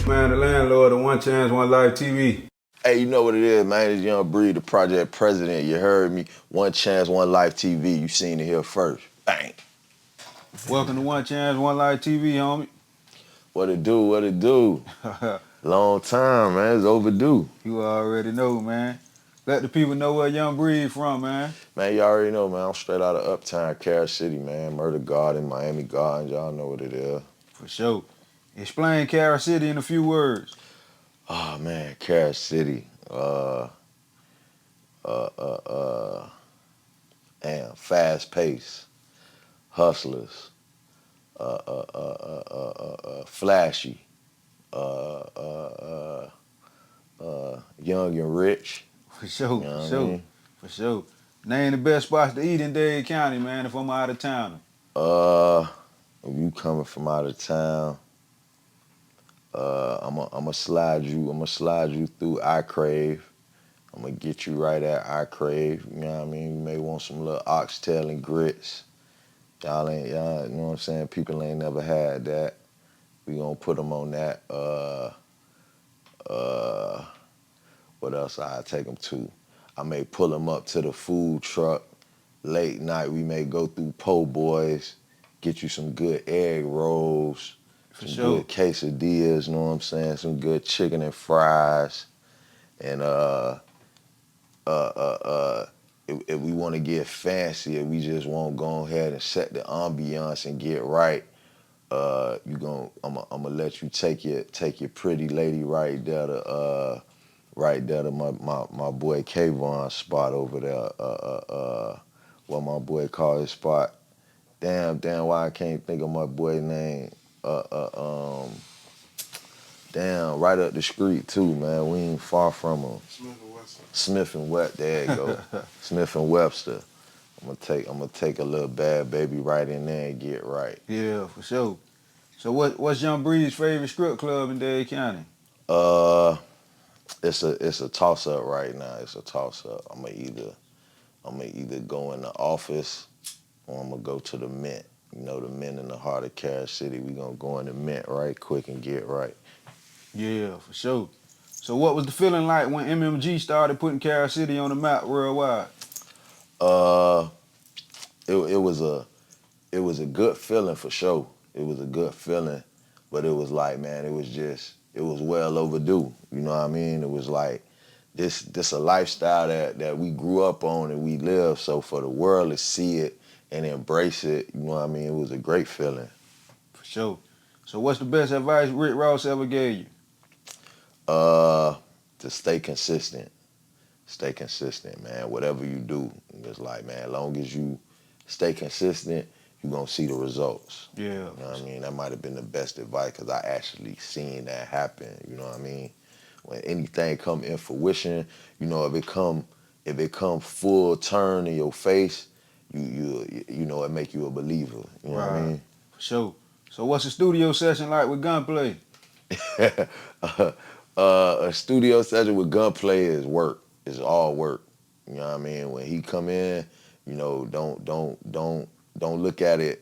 Man, the landlord of One Chance, One Life TV. Hey, you know what it is, man. It's Young Breed, the project president. You heard me. One Chance, One Life TV. You seen it here first. Bang. Welcome to One Chance, One Life TV, homie. What it do, what it do? Long time, man. It's overdue. You already know, man. Let the people know where Young Breed from, man. Man, you already know, man. I'm straight out of Uptown, Carol City, man. Murder Garden, Miami Gardens. Y'all know what it is. For sure. Explain Carol City in a few words. Oh, man. Carol City. Fast pace. Hustlers. Flashy. Young and rich. For sure, You know for sure, I mean? for sure. Name the best spots to eat in Dade County, man, if I'm out of town. If you coming from out of town, I'ma slide you through I Crave. I'm gonna get you right at I Crave. You know what I mean? You may want some little oxtail and grits. Y'all, you know what I'm saying? People ain't never had that. We gonna put them on that. What else I take them to? I may pull them up to the food truck. Late night, we may go through Po' Boys, get you some good egg rolls, some good quesadillas, you know what I'm saying? Some good chicken and fries. And if we want to get fancy, if we just want to go ahead and set the ambiance and get right, I'm gonna let you take your pretty lady right there to my boy Kayvon's spot over there. What my boy call his spot? Damn, why I can't think of my boy name? Damn, right up the street too, man. We ain't far from him. Smith and Webster. There you go. Smith and Webster. I'm gonna take a little bad baby right in there and get right. Yeah, for sure. So what's Young Breed's favorite strip club in Dade County? It's a toss up right now. It's a toss up. I'm gonna either go in the office or I'm gonna go to the Mint. You know, the Mint in the heart of Carol City. We gonna go in the Mint right quick and get right. Yeah, for sure. So what was the feeling like when MMG started putting Carol City on the map worldwide? It was a good feeling for sure. It was a good feeling, but it was like, man, it was well overdue. You know what I mean? It was like this a lifestyle that we grew up on and we live. So for the world to see it and embrace it, you know what I mean? It was a great feeling. For sure. So what's the best advice Rick Ross ever gave you? To stay consistent. Stay consistent, man. Whatever you do, it's like, man, as long as you stay consistent, you're going to see the results. Yeah. You know what I mean? That might have been the best advice because I actually seen that happen. You know what I mean? When anything come in fruition, you know, if it come full turn in your face, you know, it make you a believer. You know what I mean? For sure. So what's a studio session like with Gunplay? A studio session with Gunplay is work. It's all work. You know what I mean? When he come in, you know, don't look at it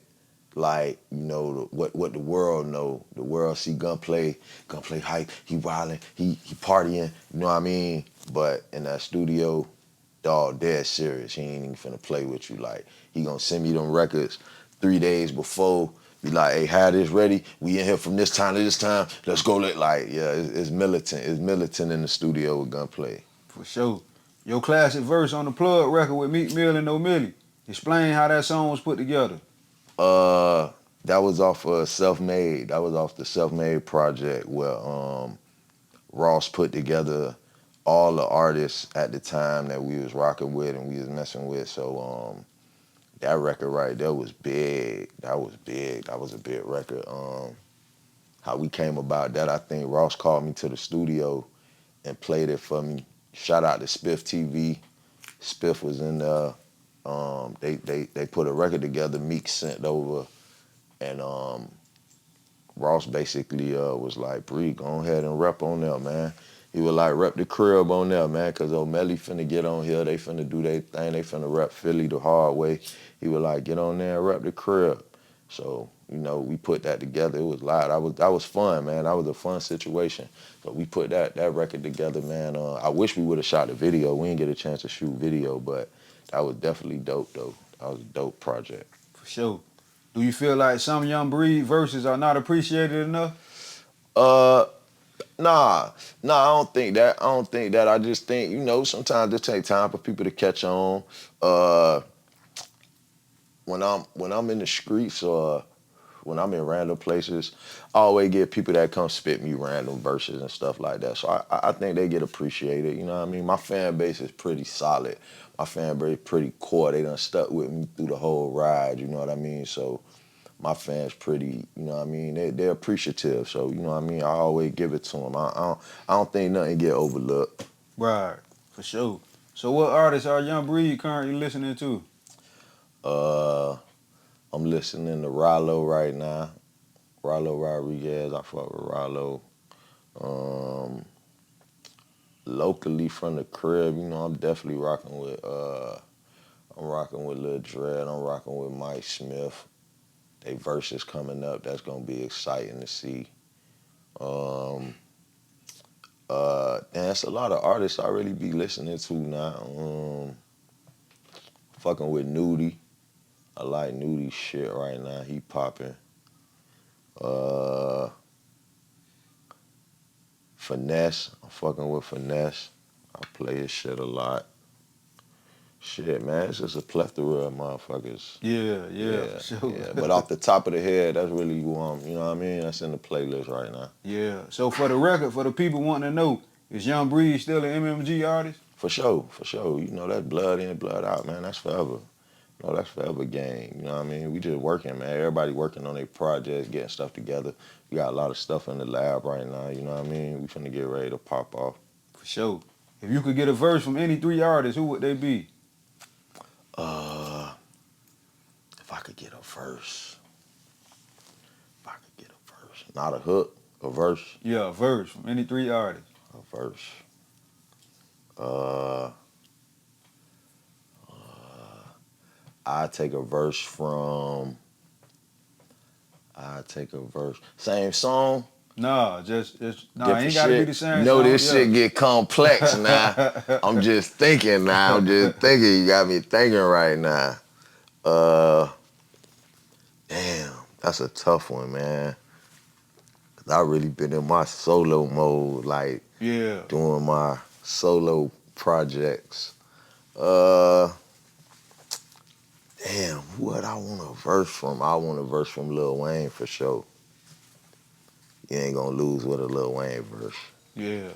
like, you know, what the world know. The world see Gunplay hype, he wildin', he partying, you know what I mean? But in that studio, dog, dead serious. He ain't even finna play with you. Like, he gonna send me them records 3 days before, be like, hey, have this ready. We in here from this time to this time. Let's go. It's militant. It's militant in the studio with Gunplay. For sure. Your classic verse on the Plug record with Meek Mill and No Millie. Explain how that song was put together. That was off of Self-Made. That was off the Self-Made project where Ross put together all the artists at the time that we was rocking with and we was messing with. So that record right there was big. That was big. That was a big record. How we came about that, I think Ross called me to the studio and played it for me. Shout out to Spiff TV. Spiff was in there. They put a record together, Meek sent over, and Ross basically was like, Bree, go ahead and rep on there, man. He was like, rep the crib on there, man, because O'Malley finna get on here. They finna do their thing. They finna rep Philly the hard way. He was like, get on there and rep the crib. So You know, we put that together. It was loud. That was fun, man. That was a fun situation. But we put that record together, man. I wish we would have shot the video. We didn't get a chance to shoot video, but that was definitely dope, though. That was a dope project. For sure. Do you feel like some Young Breed verses are not appreciated enough? Nah, I don't think that. I just think, you know, sometimes it takes time for people to catch on. When I'm in the streets or when I'm in random places, I always get people that come spit me random verses and stuff like that. So I think they get appreciated, you know what I mean? My fan base is pretty solid. My fan base pretty core. They done stuck with me through the whole ride, you know what I mean? So my fans pretty, you know what I mean? They're appreciative. So, you know what I mean? I always give it to them. I don't think nothing get overlooked. Right, for sure. So what artists are Young Breed currently listening to? I'm listening to Rollo right now. Rollo Rodriguez, I fuck with Rollo. Locally from the crib, you know, I'm definitely rocking with Lil Dread, I'm rocking with Mike Smith. They verses coming up, that's gonna be exciting to see. That's a lot of artists I really be listening to now. Fucking with Nudie. I like Nudie shit right now, he popping. Finesse, I'm fucking with Finesse. I play his shit a lot. Shit, man, it's just a plethora of motherfuckers. Yeah, for sure. Yeah. But off the top of the head, that's really who you know what I mean? That's in the playlist right now. Yeah. So for the record, for the people wanting to know, is Young Breed still an MMG artist? For sure. You know, that's blood in, blood out, man. That's forever. You know, that's forever game. You know what I mean? We just working, man. Everybody working on their projects, getting stuff together. We got a lot of stuff in the lab right now, you know what I mean? We finna get ready to pop off. For sure. If you could get a verse from any 3 artists, who would they be? If I could get a verse. Not a hook, a verse. Yeah, a verse from any 3 artists. A verse. I take a verse from. Same song. Nah, just no, Different ain't gotta shit. be the same. You know song. this shit get complex now. I'm just thinking now. You got me thinking right now. Damn, that's a tough one, man. 'Cause I really been in my solo mode, like doing my solo projects. Damn, what I want a verse from? I want a verse from Lil Wayne for sure. You ain't gonna lose with a Lil Wayne verse. Yeah.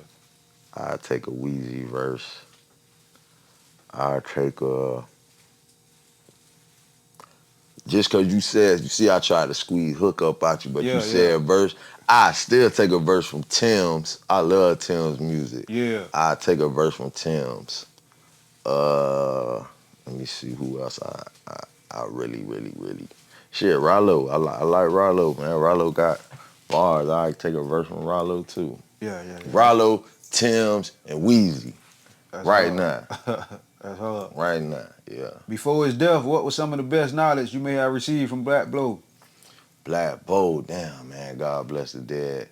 I take a Weezy verse. I take a. Just cause you see, I tried to squeeze hook up out you, but you said verse. I still take a verse from Tim's. I love Tim's music. Yeah. I take a verse from Tim's. Let me see who else I really. Shit, Rollo. I like Rollo, man. Rollo got bars. I take a verse from Rollo too. Yeah. Rollo, Tim's, and Weezy. That's right hard. now. That's hard. Right now, yeah. Before his death, what was some of the best knowledge you may have received from Black Blow? Black Bo, damn, man. God bless the dead.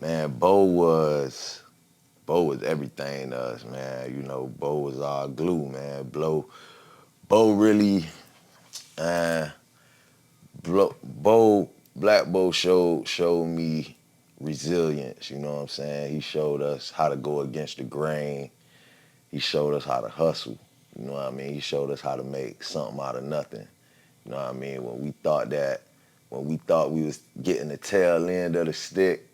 Man, Bo was everything to us, man. You know, Bo was our glue, man. Bo really, Black Bo showed me resilience, you know what I'm saying? He showed us how to go against the grain. He showed us how to hustle, you know what I mean? He showed us how to make something out of nothing, you know what I mean? When we thought we was getting the tail end of the stick,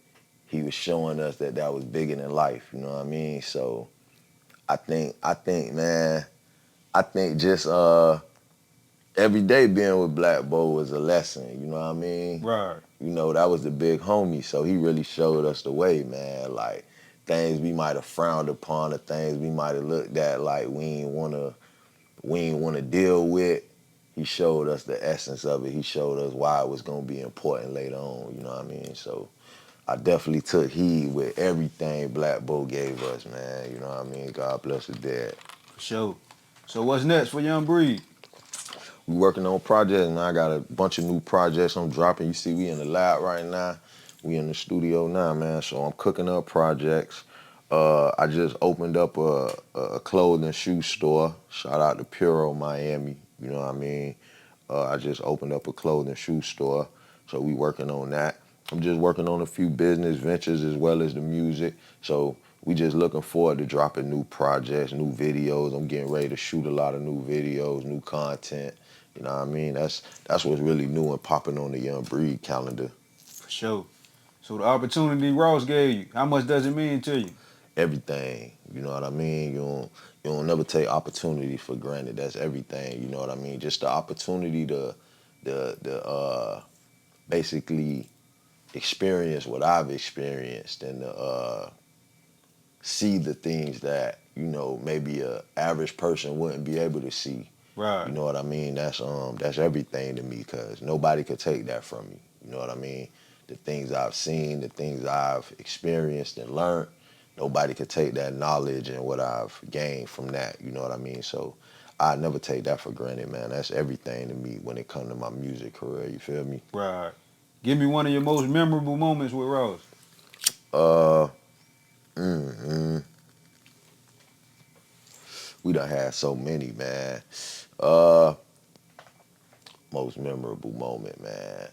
he was showing us that was bigger than life, you know what I mean? So I think, man, just every day being with Black Bo was a lesson, you know what I mean? Right. You know, that was the big homie, so he really showed us the way, man. Like, things we might have frowned upon, or things we might have looked at like we ain't wanna deal with. He showed us the essence of it. He showed us why it was gonna be important later on, you know what I mean? So I definitely took heed with everything Black Bo gave us, man. You know what I mean? God bless the dead. For sure. So what's next for Young Breed? We working on projects, man. I got a bunch of new projects I'm dropping. You see, we in the lab right now. We in the studio now, man. So I'm cooking up projects. I just opened up a clothing shoe store. Shout out to Puro, Miami. You know what I mean? I just opened up a clothing shoe store. So we working on that. I'm just working on a few business ventures as well as the music. So we just looking forward to dropping new projects, new videos. I'm getting ready to shoot a lot of new videos, new content. You know what I mean? That's what's really new and popping on the Young Breed calendar. For sure. So the opportunity Ross gave you, how much does it mean to you? Everything. You know what I mean? You don't never take opportunity for granted. That's everything. You know what I mean? Just the opportunity to basically experience what I've experienced and see the things that, you know, maybe a average person wouldn't be able to see. Right. You know what I mean? That's everything to me because nobody could take that from me. You know what I mean? The things I've seen, the things I've experienced and learned, nobody could take that knowledge and what I've gained from that. You know what I mean? So I never take that for granted, man. That's everything to me when it comes to my music career. You feel me? Right. Give me one of your most memorable moments with Ross. Uh, mm-hmm. We done had so many, man. Most memorable moment, man.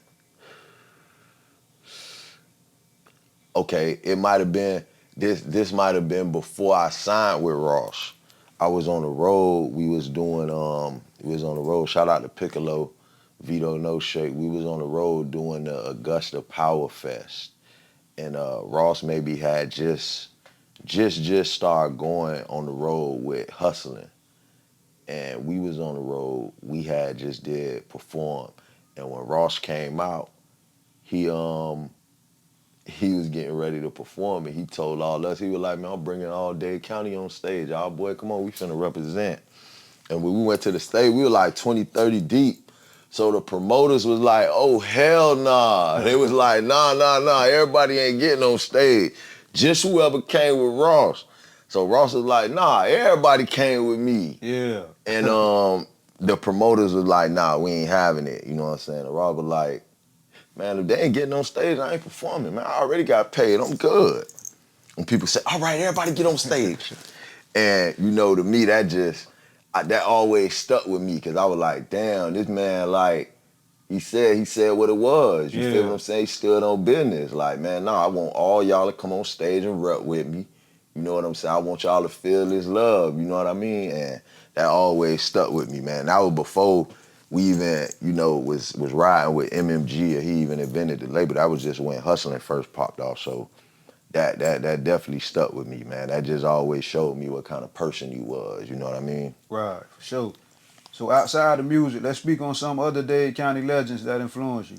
Okay, it might have been this might have been before I signed with Ross. I was on the road. We was on the road. Shout out to Piccolo, Vito No Shake. We was on the road doing the Augusta Power Fest. And Ross maybe had just started going on the road with hustling. And we was on the road. We had just did perform. And when Ross came out, he was getting ready to perform and he told all us, he was like, man, I'm bringing all Dade County on stage. Y'all boy, come on, we finna represent. And when we went to the stage, we were like 20, 30 deep. So the promoters was like, oh, hell nah. They was like, nah, everybody ain't getting on stage. Just whoever came with Ross. So Ross was like, nah, everybody came with me. Yeah. And the promoters was like, nah, we ain't having it. You know what I'm saying? And Ross was like, man, if they ain't getting on stage, I ain't performing, man. I already got paid. I'm good. And people say, all right, everybody get on stage. And, you know, to me, that always stuck with me because I was like, damn, this man, like, he said what it was. You feel what I'm saying? He stood on business. Like, man, I want all y'all to come on stage and rep with me. You know what I'm saying? I want y'all to feel this love. You know what I mean? And that always stuck with me, man. That was before we even, you know, was riding with MMG or he even invented the label. That was just when Hustling first popped off. So that definitely stuck with me, man. That just always showed me what kind of person he was. You know what I mean? Right, for sure. So outside of music, let's speak on some other Dade County legends that influence you.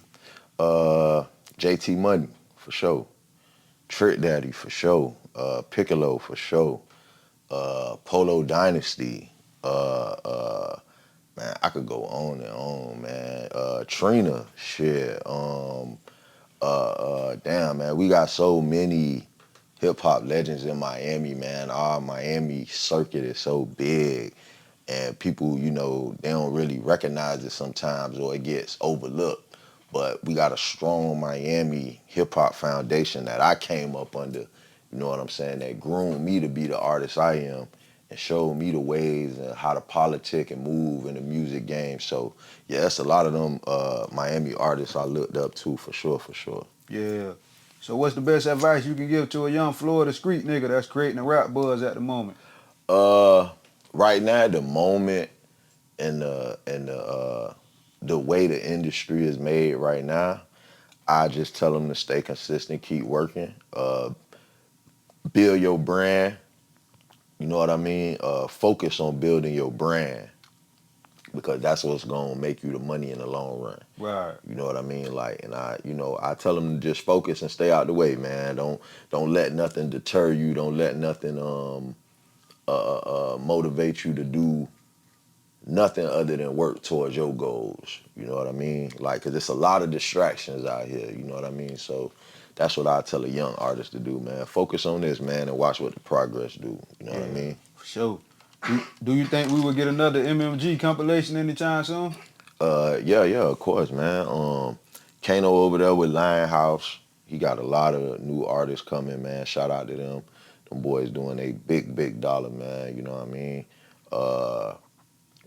JT Money, for sure. Trick Daddy, for sure. Piccolo, for sure. Polo Dynasty. Man, I could go on and on, man. Trina, shit. Damn, man, we got so many hip hop legends in Miami, man. Our Miami circuit is so big, and people, you know, they don't really recognize it sometimes, or it gets overlooked. But we got a strong Miami hip hop foundation that I came up under. You know what I'm saying? That groomed me to be the artist I am and showed me the ways and how to politic and move in the music game. So yeah, that's a lot of them Miami artists I looked up to for sure. Yeah. So what's the best advice you can give to a young Florida street nigga that's creating a rap buzz at the moment? Right now, at the moment, and the way the industry is made right now, I just tell them to stay consistent, keep working, build your brand. You know what I mean? Focus on building your brand because that's what's gonna make you the money in the long run. Right. You know what I mean? Like, and I tell them to just focus and stay out the way, man. Don't let nothing deter you. Don't let nothing motivate you to do nothing other than work towards your goals. You know what I mean? Like, cause it's a lot of distractions out here. You know what I mean? So that's what I tell a young artist to do, man. Focus on this, man, and watch what the progress do. You know what I mean? For sure. Do you think we will get another MMG compilation anytime soon? Yeah, of course, man. Kano over there with Lionhouse, he got a lot of new artists coming, man. Shout out to them. Them boys doing a big dollar, man. You know what I mean? Uh,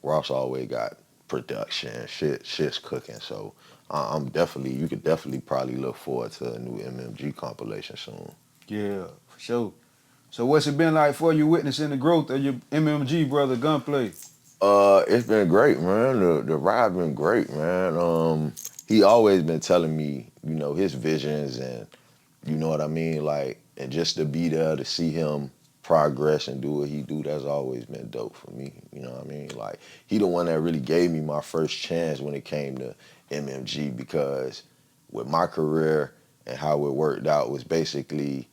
Ross always got production, shit's cooking. So I'm definitely, you could definitely probably look forward to a new MMG compilation soon. Yeah, for sure. So what's it been like for you witnessing the growth of your MMG brother Gunplay? It's been great, man. The ride been great, man. He always been telling me, you know, his visions and you know what I mean, like, and just to be there to see him progress and do what he do, that's always been dope for me. You know what I mean? Like, he the one that really gave me my first chance when it came to MMG because with my career and how it worked out was basically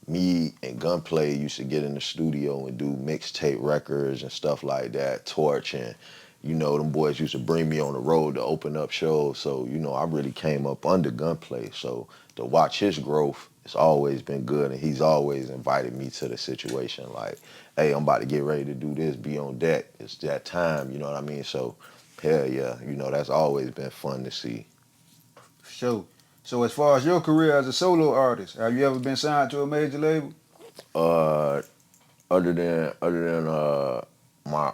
me and Gunplay used to get in the studio and do mixtape records and stuff like that, Torch, and you know, them boys used to bring me on the road to open up shows. So, you know, I really came up under Gunplay. So to watch his growth, it's always been good. And he's always invited me to the situation like, hey, I'm about to get ready to do this, be on deck. It's that time, you know what I mean? So, hell yeah, you know, that's always been fun to see. For sure. So as far as your career as a solo artist, have you ever been signed to a major label? Uh, other than my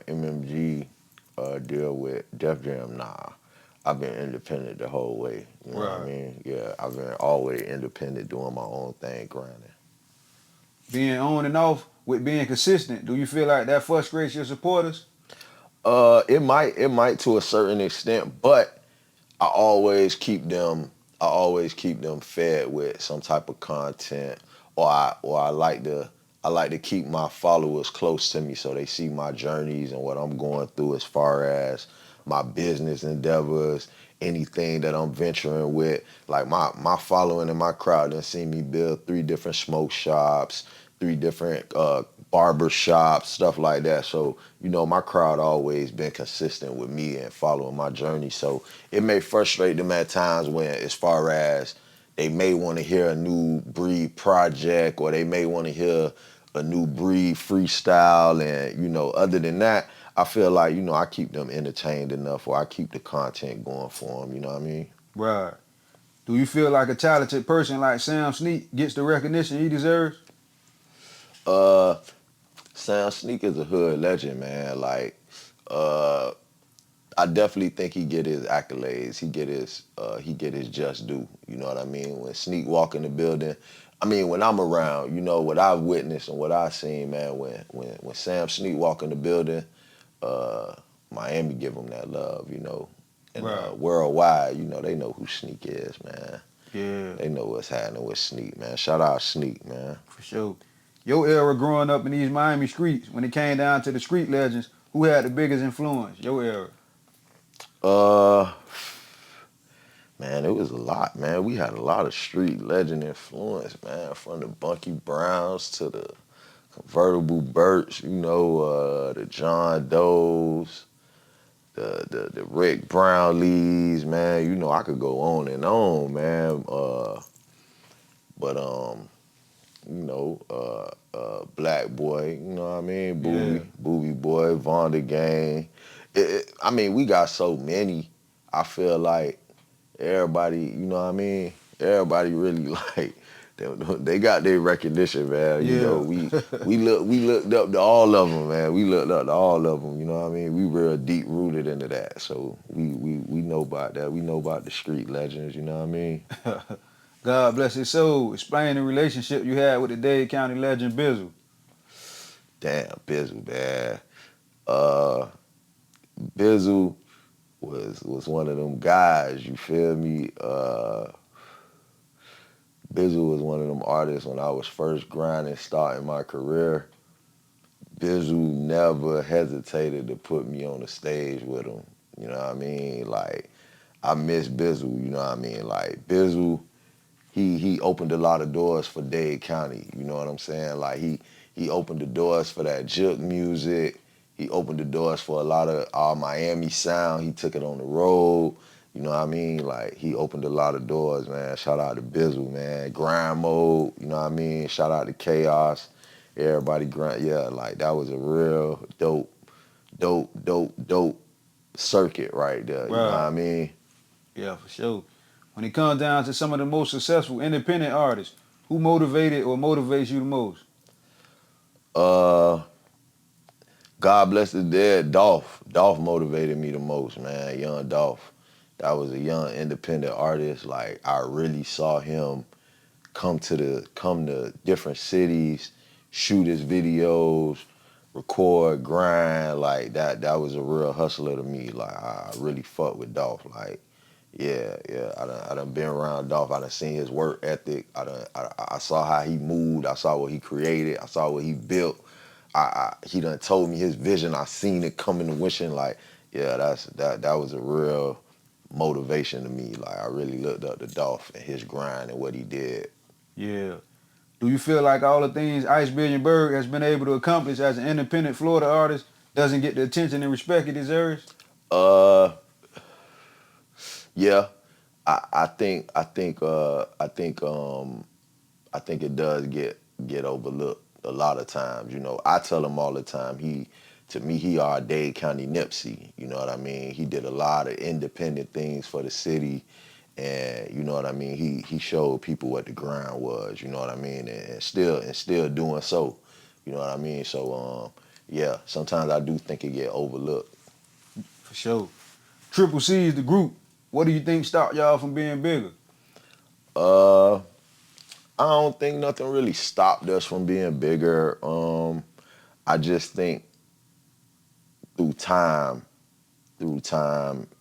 MMG deal with Def Jam, nah. I've been independent the whole way. You know what I Right. mean? Yeah, I've been always independent, doing my own thing, grinding. Being on and off with being consistent, do you feel like that frustrates your supporters? It might to a certain extent, but I always keep them fed with some type of content, or I like to keep my followers close to me so they see my journeys and what I'm going through as far as my business endeavors, anything that I'm venturing with. Like my following and my crowd done seen me build 3 different smoke shops, 3 different barber shops, stuff like that. So, you know, my crowd always been consistent with me and following my journey. So it may frustrate them at times when, as far as they may want to hear a new breed project or they may want to hear a new breed freestyle. And, you know, other than that, I feel like, you know, I keep them entertained enough or I keep the content going for them. You know what I mean? Right. Do you feel like a talented person like Sam Sneak gets the recognition he deserves? Uh, Sam Sneak is a hood legend, man. Like, uh, I definitely think he get his accolades. He get his just due. You know what I mean? When Sneak walk in the building, I mean when I'm around, you know what I've witnessed and what I've seen, man. When Sam Sneak walk in the building, uh, Miami give him that love, you know, and Right. worldwide, you know, they know who Sneak is, man. Yeah, They know what's happening with Sneak, man. Shout out Sneak, man. for sure. Your era growing up in these Miami streets, when it came down to the street legends, who had the biggest influence? Your era. Uh, Man, it was a lot, man. We had a lot of street legend influence, man, from the Bunky Browns to the Convertible Birch, you know, the John Does, the Rick Brownlees, man. You know, I could go on and on, man. But you know, Black Boy, you know what I mean? Yeah. Booby Boy, Vonda Gang. I mean, we got so many. I feel like everybody, you know what I mean? Everybody really like they got their recognition, man. You know, Yeah. we looked up to all of them, man. We looked up to all of them. You know what I mean? We real deep rooted into that, so we know about that. We know about the street legends. You know what I mean? God bless his soul. Explain the relationship you had with the Dade County legend Bizzle. Damn, Bizzle, man. Uh, Bizzle was one of them guys. You feel me? Bizzle was one of them artists when I was first grinding, starting my career. Bizzle never hesitated to put me on the stage with him. You know what I mean? Like, I miss Bizzle, you know what I mean? Like, Bizzle, he opened a lot of doors for Dade County, you know what I'm saying? Like, he opened the doors for that juke music. He opened the doors for a lot of our Miami sound. He took it on the road. You know what I mean? Like, he opened a lot of doors, man. Shout out to Bizzle, man. Grind Mode, you know what I mean? Shout out to Chaos. Everybody grind, yeah, like, that was a real dope circuit right there. You know what I Right. mean? Yeah, for sure. When it comes down to some of the most successful independent artists, who motivated or motivates you the most? Uh, God bless the dead, Dolph. Dolph motivated me the most, man. Young Dolph. That was a young independent artist. Like I really saw him come to different cities, shoot his videos, record, grind. Like that was a real hustler to me. Like I really fuck with Dolph. Like yeah. I done been around Dolph. I done seen his work ethic. I saw how he moved. I saw what he created. I saw what he built. He done told me his vision. I seen it come into fruition. Like, yeah, that was a real motivation to me. Like, I really looked up to Dolph and his grind and what he did. Yeah. Do you feel like all the things Ice Billion Berg has been able to accomplish as an independent Florida artist doesn't get the attention and respect it deserves? Uh, yeah, I think it does get overlooked a lot of times. You know, I tell him all the time. To me, he our Dade County Nipsey. You know what I mean? He did a lot of independent things for the city, and you know what I mean. He showed people what the grind was. You know what I mean, and still doing so. You know what I mean. So yeah, sometimes I do think it get overlooked. For sure. Triple C is the group. What do you think stopped y'all from being bigger? Uh, I don't think nothing really stopped us from being bigger. I just think through time,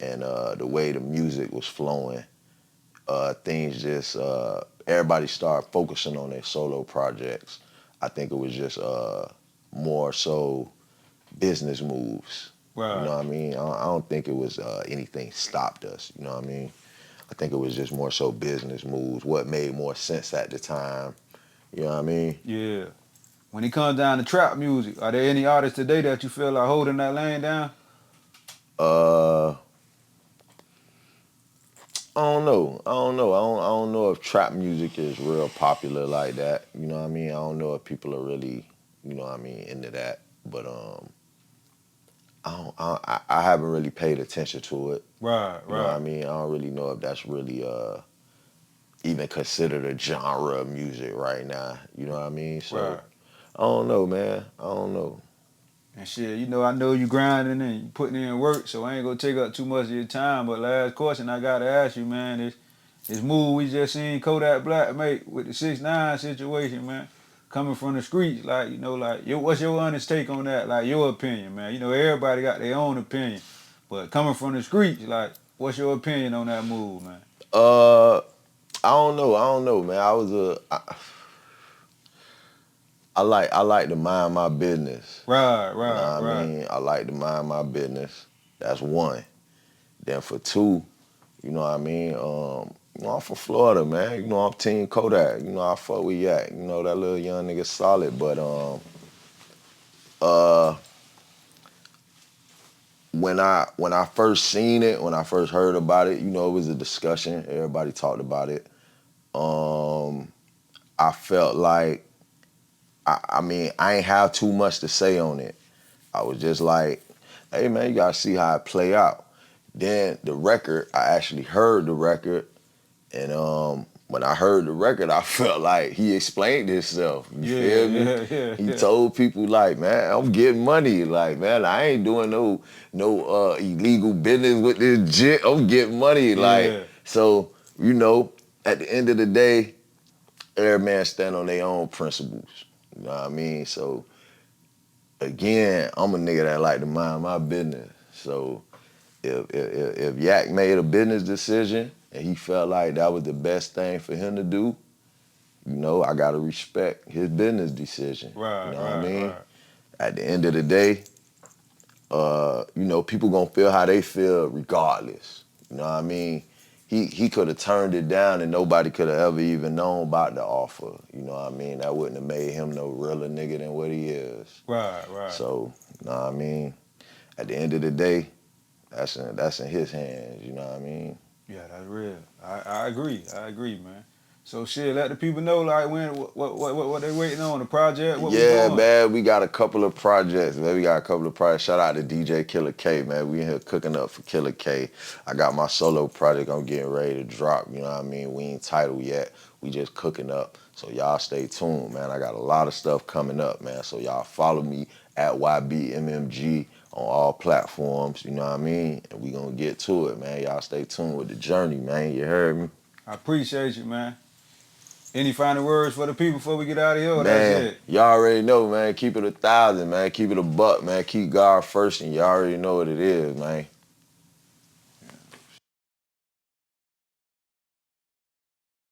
and the way the music was flowing, things just everybody started focusing on their solo projects. I think it was just more so business moves. You Right. know what I mean? I don't think it was anything stopped us. You know what I mean? I think it was just more so business moves. What made more sense at the time? You know what I mean? Yeah. When it comes down to trap music, are there any artists today that you feel like holding that lane down? Uh, I don't know. I don't know if trap music is real popular like that. You know what I mean? I don't know if people are really, you know what I mean, into that. But I haven't really paid attention to it. Right, You know what I right, mean? I don't really know if that's really even considered a genre of music right now. You know what I mean? right. So I don't know, man. I don't know. And shit, I know you grinding and you putting in work, so I ain't gonna take up too much of your time. But last question I gotta ask you, man, is this move we just seen Kodak Black make with the 6ix9ine situation, man, coming from the streets, like, what's your honest take on that? Like, your opinion, man. Everybody got their own opinion, but coming from the streets, like, what's your opinion on that move, man? Uh, I don't know, man. I like to mind my business. Right, You know what right, I right. mean? I like to mind my business. That's one. Then for two, you know what I mean? I'm from Florida, man. I'm Team Kodak. I fuck with Yak. That little young nigga solid. But uh, when I first seen it, when I first heard about it, it was a discussion. Everybody talked about it. I felt like I mean I ain't have too much to say on it. I was just like, hey man, you gotta see how it play out. Then the record, I actually heard the record, and when I heard the record, I felt like he explained himself. You Yeah, feel me? yeah, yeah, He yeah. told people like, man, I'm getting money. Like, man, I ain't doing no illegal business with this jit. I'm getting money. Like, Yeah, so at the end of the day, every man stand on their own principles. You know what I mean? So again, I'm a nigga that like to mind my business. So if Yak made a business decision and he felt like that was the best thing for him to do, I gotta respect his business decision. You right, know what I right, mean? right. At the end of the day, people gonna feel how they feel regardless. You know what I mean? He could have turned it down and nobody could have ever even known about the offer. You know what I mean? That wouldn't have made him no realer nigga than what he is. Right, right. So, you know what I mean? At the end of the day, that's in his hands, you know what I mean? Yeah, that's real. I agree. I agree, man. So shit, let the people know like when what they waiting on, the project, what we Yeah, doing. man, we got a couple of projects, man. We got a couple of projects. Shout out to DJ Killer K, man. We in here cooking up for Killer K. I got my solo project I'm getting ready to drop, you know what I mean? We ain't titled yet. We just cooking up. So y'all stay tuned, man. I got a lot of stuff coming up, man. So y'all follow me at YBMMG on all platforms, you know what I mean? And we gonna get to it, man. Y'all stay tuned with the journey, man. You heard me? I appreciate you, man. Any final words for the people before we get out of here? Or that's Man, it. y'all already know, man. Keep it 1,000, man. Keep it a buck, man. Keep God first, and y'all already know what it is, man.